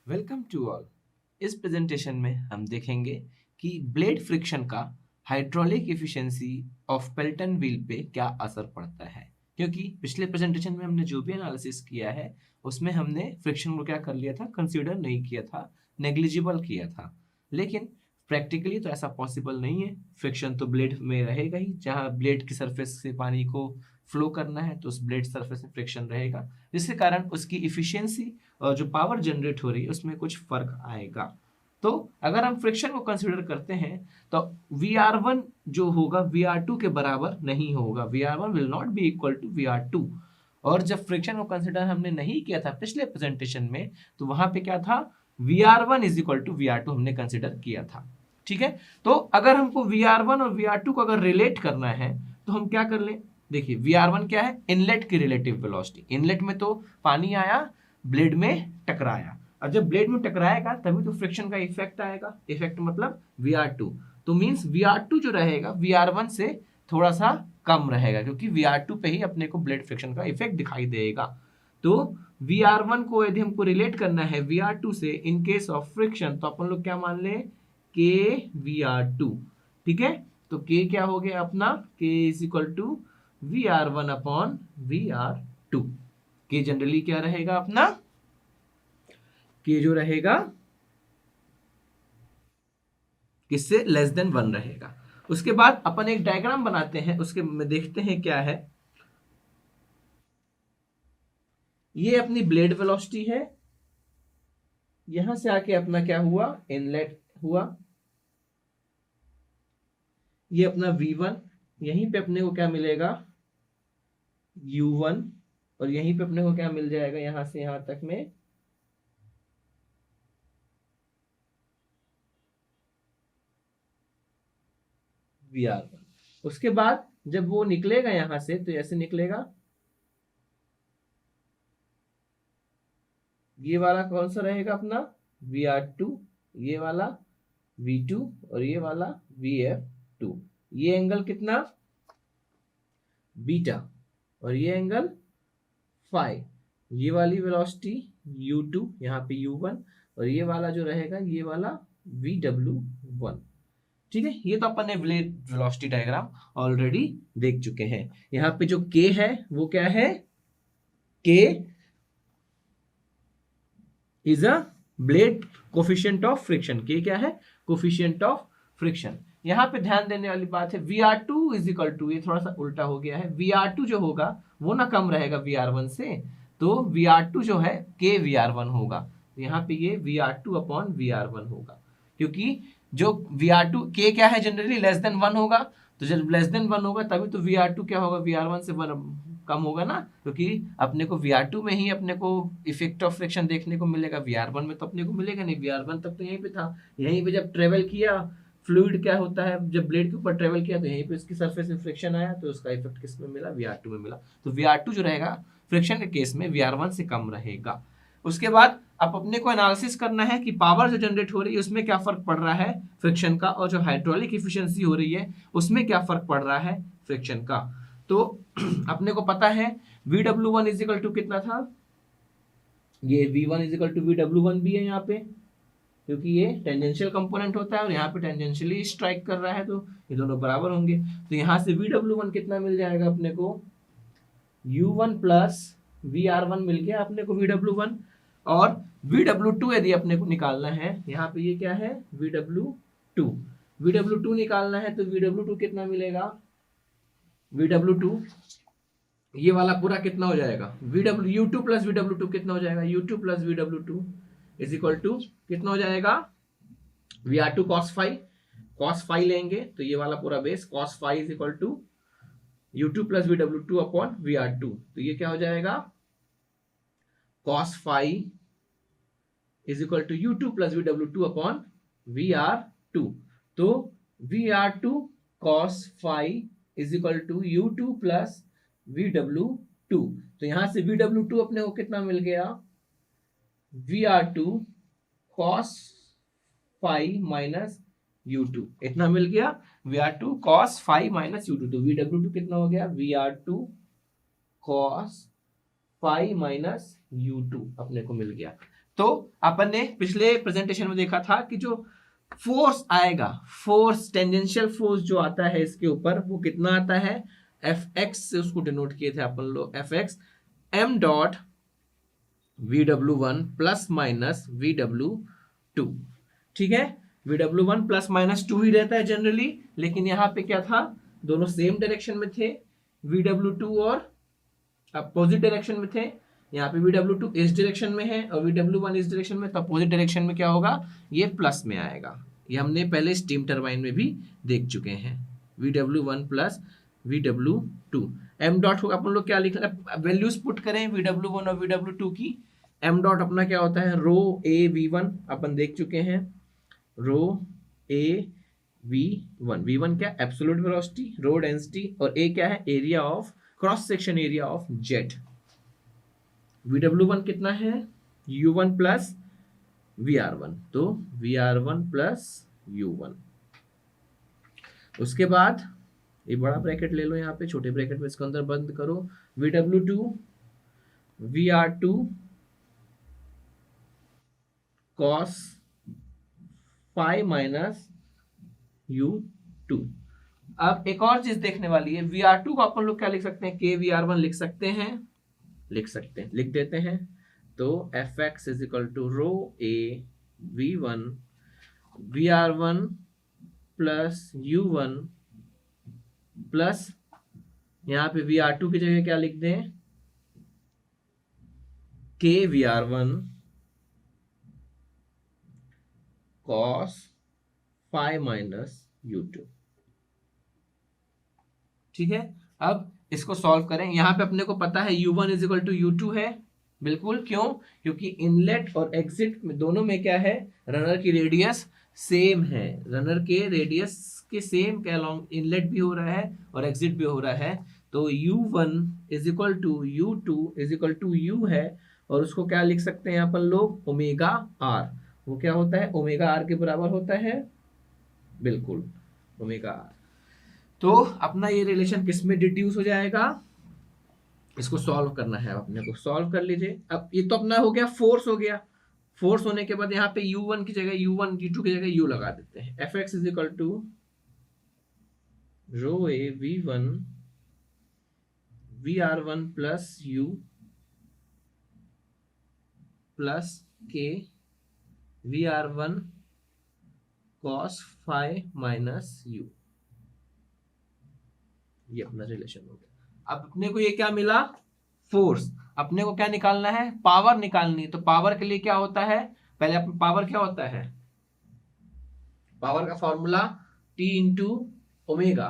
Welcome to all. इस presentation में हम देखेंगे कि ब्लेड फ्रिक्शन का hydraulic efficiency of Pelton wheel पे क्या असर पड़ता है। क्योंकि पिछले प्रेजेंटेशन में हमने जो भी एनालिसिस किया है उसमें हमने फ्रिक्शन को क्या कर लिया था, कंसीडर नहीं किया था, नेग्लिजिबल किया था। लेकिन प्रैक्टिकली तो ऐसा पॉसिबल नहीं है। फ्रिक्शन तो ब्लेड में रहेगा ही, जहाँ ब्लेड की सरफेस से पानी को फ्लो करना है तो उस ब्लेड सरफेस में फ्रिक्शन रहेगा, जिसके कारण उसकी इफिशियंसी और जो पावर जनरेट हो रही है उसमें कुछ फर्क आएगा। तो अगर हम फ्रिक्शन को कंसीडर करते हैं तो VR1 जो होगा VR2 के बराबर नहीं होगा। VR1 will not be equal to VR2। और जब फ्रिक्शन को कंसीडर हमने नहीं किया था पिछले प्रेजेंटेशन में, तो वहां पे क्या था, VR1 is equal to VR2 हमने कंसीडर किया था। ठीक है, तो अगर हमको VR1 और VR2 को अगर रिलेट करना है तो हम क्या कर लें। देखिए VR1 क्या है, इनलेट की रिलेटिव वेलोसिटी। इनलेट में तो पानी आया, ब्लेड में टकराया, और जब ब्लेड में टकराएगा तभी तो फ्रिक्शन का इफेक्ट आएगा। इफेक्ट मतलब VR2। तो मींस VR2 जो रहेगा VR1 से थोड़ा सा कम रहेगा, क्योंकि VR2 पे ही अपने को ब्लेड फ्रिक्शन का इफेक्ट दिखाई देगा। तो VR1 को यदि हमको रिलेट करना है VR2 से इन केस ऑफ फ्रिक्शन, तो अपन लोग क्या मान लें, K VR2। ठीक है, तो K क्या हो गया अपना, K is equal to VR1 upon VR2। K generally क्या रहेगा अपना, K जो रहेगा किससे लेस देन 1 रहेगा। उसके बाद अपन एक डायग्राम बनाते हैं, उसके में देखते हैं क्या है। ये अपनी ब्लेड वेलोसिटी है, यहां से आके अपना क्या हुआ, इनलेट हुआ। ये अपना V1, यहीं पे अपने को क्या मिलेगा, U1, और यहीं पे अपने को क्या मिल जाएगा, यहां से यहां तक में VR1। उसके बाद जब वो निकलेगा यहां से तो ऐसे निकलेगा, ये वाला कौन सा रहेगा अपना, VR2, ये वाला V2, और ये वाला VF2। ये एंगल कितना, बीटा, और ये एंगल फाई। ये वाली वेलोसिटी U2, यहाँ पे U1, और ये वाला जो रहेगा ये वाला VW1। ठीक है, ये तो अपन ने ब्लेड वेलोसिटी डायग्राम ऑलरेडी देख चुके हैं। यहाँ पे जो K है वो क्या है, K is a blade coefficient of friction. K क्या है, कोफिशिएंट ऑफ फ्रिक्शन। यहाँ पे ध्यान देने वाली बात है, VR2 इज इक्वल टू, ये थोड़ा सा उल्टा हो गया है, VR2 जो होगा वो ना कम रहेगा VR1 से, तो VR2 जो है K VR1 होगा। तो यहाँ पे ये VR2 अपॉन VR1 होगा, क्योंकि जो VR2 K क्या है, जनरली लेस देन 1 होगा। तो जब लेस देन 1 होगा तभी तो VR2 क्या होगा, VR1 से कम होगा ना, क्योंकि अपने को VR2 में ही अपने को इफेक्ट ऑफ फ्रिक्शन देखने को मिलेगा, VR1 में तो अपने को मिलेगा नहीं। VR1 तक तो यहीं पे था, यहीं पे जब ट्रेवल किया फ्लूइड क्या होता है, जब ब्लेड के ऊपर ट्रेवल किया तो यहीं पे उसकी सरफेस में फ्रिक्शन आया, तो उसका इफेक्ट किस में मिला, VR2 में मिला। तो VR2 जो रहेगा फ्रिक्शन के केस में VR1 से कम रहेगा। उसके बाद अब अपने को एनालिसिस करना है कि पावर जो जनरेट हो रही है उसमें क्या फर्क पड़ रहा है फ्रिक्शन का, और जो हाइड्रोलिक इफिशियंसी हो रही है उसमें क्या फर्क पड़ रहा है फ्रिक्शन का। तो अपने को पता है VW1 इज इक्वल टू कितना था, ये V1 is equal to VW1 भी है यहाँ पे, क्योंकि ये टेंजेंशियल कंपोनेंट होता है और यहाँ पे टेंजेंशियली स्ट्राइक कर रहा है, तो ये दोनों बराबर होंगे। तो यहाँ से VW1 कितना मिल जाएगा अपने को, U1 प्लस VR1 मिल गया अपने को VW1। और VW2 यदि अपने को निकालना है, यहाँ पे ये क्या है, VW2। VW2 निकालना है तो VW2 कितना मिलेगा, VW2 ये वाला पूरा कितना हो जाएगा, U2 प्लस VW2 कितना हो जाएगा, U2 plus VW2 is equal to कितना हो जाएगा, VR2 cos phi, cos phi लेंगे तो ये वाला पूरा base cos phi is equal to U2 plus VW2 upon VR2। तो ये क्या हो जाएगा, cos phi is equal to U2 plus VW2 upon VR2। तो VR2 cos phi is equal to U2 plus VW2। तो यहां से VW2 अपने को कितना मिल गया, VR2 cos phi minus U2, इतना मिल गया, VR2 cos phi minus U2। तो VW2 कितना हो गया, VR2 cos phi minus U2 अपने को मिल गया। तो अपन ने पिछले प्रेजेंटेशन में देखा था कि जो फोर्स आएगा, फोर्स टेंजेंशियल फोर्स जो आता है इसके ऊपर, वो कितना आता है, एफ एक्स से उसको डिनोट किए थे अपन लोग, F X M dot VW1 plus minus VW2। ठीक है, VW1 प्लस माइनस 2 ही रहता है जनरली, लेकिन यहाँ पे क्या था, दोनों सेम डायरेक्शन में थे, VW2 और अपोजिट डायरेक्शन में थे। यहाँ पे VW2 इस डायरेक्शन में है और VW1 इस डायरेक्शन में, तो अपोजिट डायरेक्शन में क्या होगा, ये प्लस में आएगा। ये हमने पहले स्टीम टरबाइन में भी देख चुके हैं, VW1 plus VW2। M dot होगा, अपन लोग क्या लिख रहे हैं, वैल्यूज पुट करें VW1 और VW2 की। एम डॉट अपना क्या होता है, रो ए V1 अपन देख चुके हैं, रो ए V1 क्या, एब्सोल्यूट वेलोसिटी, रो डेंसिटी, और ए क्या है, area of, cross section area of jet. VW1 कितना है, U1 प्लस VR1, तो VR1 प्लस U1। उसके बाद ये बड़ा ब्रैकेट ले लो, यहाँ पे छोटे ब्रैकेट में इसको अंदर बंद करो, VW2 VR2 cos phi minus U2। अब एक और चीज देखने वाली है, VR2 को अपन लोग क्या लिख सकते हैं, KVR1 लिख सकते हैं, लिख देते हैं। तो F X is equal to rho A V1 VR1 plus U1 plus, यहाँ पे VR2 की जगह क्या लिख दें, KVR1 cos phi minus U2। ठीक है, अब इसको सॉल्व करें। यहाँ पे अपने को पता है U1 is equal to U2 है, बिल्कुल, क्यों, क्योंकि इनलेट और एग्जिट में दोनों में क्या है, रनर की रेडियस सेम है, रनर के रेडियस के सेम के अलॉन्ग इनलेट भी हो रहा है और एग्जिट भी हो रहा है। तो U1 is equal to U2 is equal to U है, और उसको क्या लिख सकते हैं अपन लोग, ओमेगा आर। वो क्या होता है, ओमेगा आर के बराबर होता है, बिल्कुल ओमेगा आर। तो अपना ये रिलेशन किस में डिड्यूस हो जाएगा, इसको सॉल्व करना है अपने को, सॉल्व कर लीजिए। अब ये तो अपना हो गया फोर्स, हो गया फोर्स होने के बाद यहाँ पे U1 की जगह U1, U2 की जगह U लगा देते हैं। F X is equal to rho A V1 VR1 plus U plus K VR1 cos phi minus U। ये अपना रिलेशन हो गया। अब अपने को ये क्या मिला, फोर्स। अपने को क्या निकालना है, पावर निकालनी है। तो पावर के लिए क्या होता है, पहले अपने पावर क्या होता है, पावर का formula T into omega,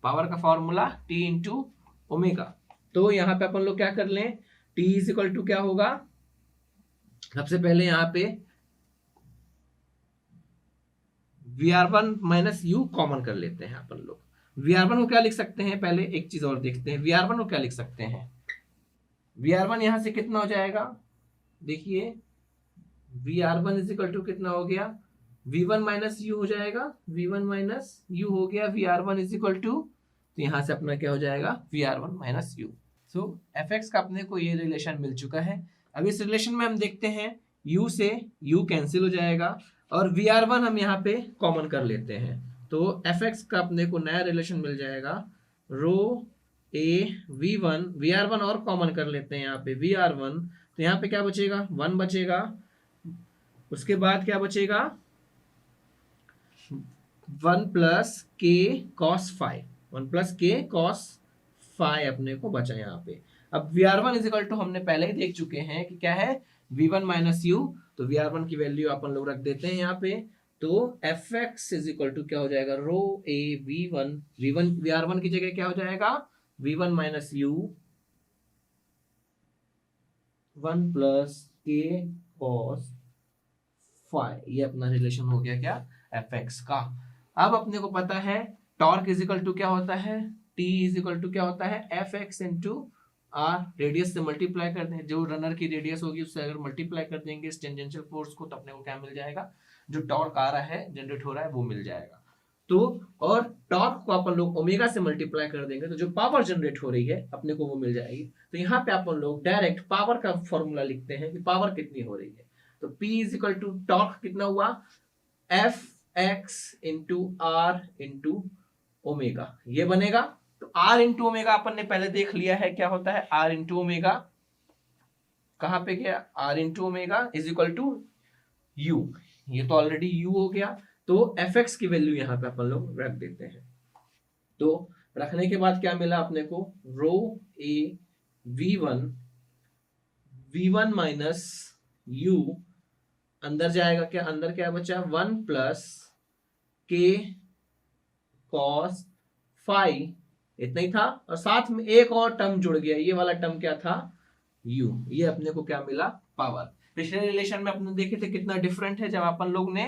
power का फॉर्मूला T इंटू ओमेगा। तो यहाँ पे अपन लोग क्या कर लें, T इज इक्वल टू क्या होगा, सबसे पहले यहाँ पे VR1 माइनस U कॉमन कर लेते हैं अपन लोग। VR1 को क्या लिख सकते हैं, पहले एक चीज और देखते हैं, VR1 को क्या लिख सकते हैं, VR1 यहां से कितना हो जाएगा, देखिए VR1 इज इक्वल टू कितना हो गया, V1 माइनस U हो जाएगा, V1 माइनस U हो गया, VR1 इज इक्वल टू, तो यहां से अपना क्या हो जाएगा, VR1 माइनस U। सो fx का अपने को ये रिलेशन मिल चुका है। अब इस रिलेशन में हम देखते हैं U से U कैंसिल हो जाएगा और VR1 हम यहाँ पे कॉमन कर लेते हैं, तो fx का अपने को नया रिलेशन मिल जाएगा, रो ए V1 VR1 और कॉमन कर लेते हैं यहाँ पे VR1, तो यहाँ पे क्या बचेगा, 1 बचेगा। उसके बाद क्या बचेगा, 1 प्लस के कॉस फाई, 1 प्लस के कॉस फाई अपने को बचा यहाँ पे। अब VR1 इज इक्वल टू हमने पहले ही देख चुके हैं कि क्या है, V1 माइनस U, तो VR1 की वैल्यू अपन लोग रख देते हैं यहाँ पे। तो fx इज इक्वल टू क्या हो जाएगा, रो ए V1 VR1 की जगह क्या हो जाएगा, V1 माइनस U 1 प्लस के कॉस फाई, ये अपना रिलेशन हो गया क्या, fx का। अब अपने को पता है टॉर्क इज इक्वल टू क्या होता है, T इज इक्वल टू क्या होता है, fx इंटू आर, रेडियस से मल्टीप्लाई कर दें, जो रनर की रेडियस होगी उससे अगर मल्टीप्लाई कर देंगे इस टेंजेंशियल फोर्स को, तो अपने को क्या मिल जाएगा, जो टॉर्क आ रहा है जनरेट हो रहा है वो मिल जाएगा। तो और टॉर्क को अपन लोग ओमेगा से मल्टीप्लाई कर देंगे, तो जो पावर जनरेट हो रही है अपने को वो मिल जाएगी। तो यहाँ पे अपन लोग डायरेक्ट पावर का फॉर्मूला लिखते हैं कि पावर कितनी हो रही है, तो तो P is equal to torque कितना हुआ, F X into R into omega, ये बनेगा। तो R इंटू ओमेगा अपन ने पहले देख लिया है क्या होता है, R इंटू ओमेगा कहां पे गया, R into omega is equal to U, ये तो ऑलरेडी U हो गया। तो fx की वैल्यू यहाँ पे अपन लोग रख देते हैं। तो रखने के बाद क्या मिला अपने को, रो ए v1 माइनस u, अंदर जाएगा क्या, अंदर क्या बचा 1 प्लस के कॉस फाई, इतना ही था। और साथ में एक और टर्म जुड़ गया, ये वाला टर्म क्या था, u, ये अपने को क्या मिला, पावर। पिछले रिलेशन में अपने देखे थे कितना डिफरेंट है, जब अपन लोग ने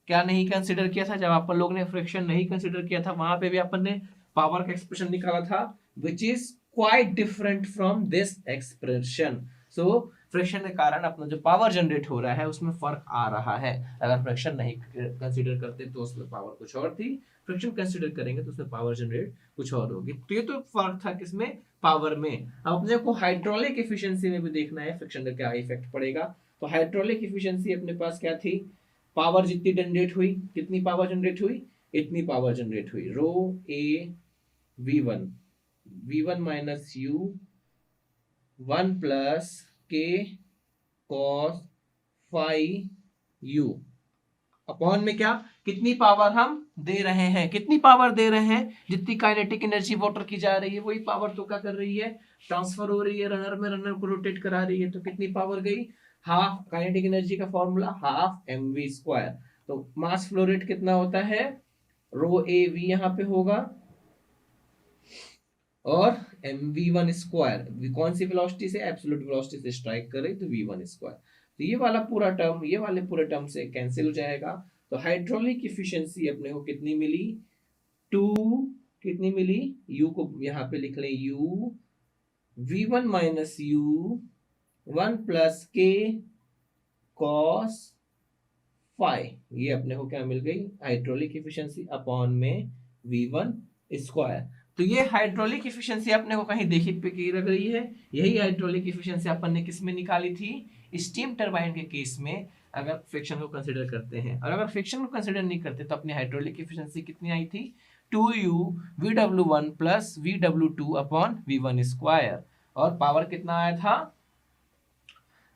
क्या नहीं कंसिडर किया था, जब अपन लोग ने फ्रिक्शन नहीं कंसिडर किया था, वहां पे भी अपन ने पावर का एक्सप्रेशन निकाला था, which is quite different from this expression. So friction के कारण अपना जो पावर जनरेट हो रहा है उसमें फर्क आ रहा है। अगर फ्रिक्शन नहीं कंसिडर करते तो उसमें पावर कुछ और थी, फ्रिक्शन कंसिडर करेंगे तो उसमें पावर जनरेट कुछ और होगी। तो ये तो फर्क था किसमें, पावर में। अब अपने को हाइड्रोलिक एफिशिएंसी में भी देखना है फ्रिक्शन का क्या इफेक्ट पड़ेगा। तो हाइड्रोलिक एफिशिएंसी अपने पास क्या थी, पावर जितनी जनरेट हुई, कितनी पावर जनरेट हुई, इतनी पावर जनरेट हुई, रो A v1 minus u 1 plus के कॉस फाई u अपॉन में क्या, कितनी पावर हम दे रहे हैं, कितनी पावर दे रहे हैं, जितनी काइनेटिक एनर्जी वाटर की जा रही है वही पावर तो क्या कर रही है, ट्रांसफर हो रही है रनर में, रनर को रोटेट करा रही है। तो कितनी पावर गई, हाफ, काइनेटिक एनर्जी का फॉर्मूला हाफ mv स्क्वायर। तो मास फ्लो रेट कितना होता है, रो ए वी यहाँ पे होगा और mv1 स्क्वायर, कौन सी वेलोसिटी से, एब्सोल्यूट वेलोसिटी से स्ट्राइक कर रही, तो v1 स्क्वायर। तो ये वाला पूरा टर्म ये वाले पूरे टर्म से कैंसिल हो जाएगा। तो हाइड्रोलिक एफिशिएंसी अपने को कितनी मिली, 2, कितनी मिली, u को यहाँ पे लिख लें, u v1 minus u 1 plus के कॉस फाई, ये अपने को क्या मिल गई, हाइड्रोलिक एफिशिएंसी अपॉन में v1 स्क्वायर। तो ये हाइड्रोलिक एफिशिएंसी अपने को कहीं देखी पे की लग रही है, यही हाइड्रोलिक एफिशिएंसी अपन ने किस में निकाली थी, स्टीम टरबाइन के केस में, अगर फ्रिक्शन को कंसीडर करते हैं। और अगर फ्रिक्शन को कंसीडर नहीं करते तो अपनी हाइड्रोलिक एफिशिएंसी कितनी आई थी, 2u vw1 plus vw2 upon v1 square. और पावर कितना आया था,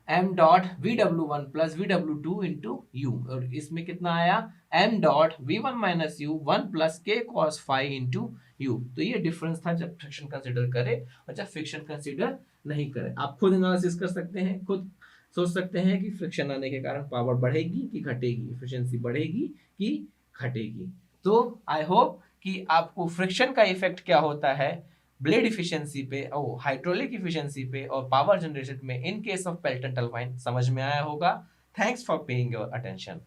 m dot vw1 plus vw2 into u, और इसमें कितना आया, m dot v1 minus u 1 plus k cos phi into u। तो ये डिफरेंस था जब फ्रिक्शन कंसीडर करे और जब फ्रिक्शन कंसीडर नहीं करे। आप खुद एनालिसिस कर सकते हैं, खुद सोच सकते हैं कि फ्रिक्शन आने के कारण पावर बढ़ेगी कि घटेगी, एफिशिएंसी बढ़ेगी कि घटेगी। तो आई होप कि आपको फ्रिक्शन का इफेक्ट क्या होता है ब्लेड इफिशिएंसी पे और हाइड्रोलिक इफिशिएंसी पे और पावर जनरेशन में in case of Pelton turbine समझ में आया होगा। Thanks for paying your attention.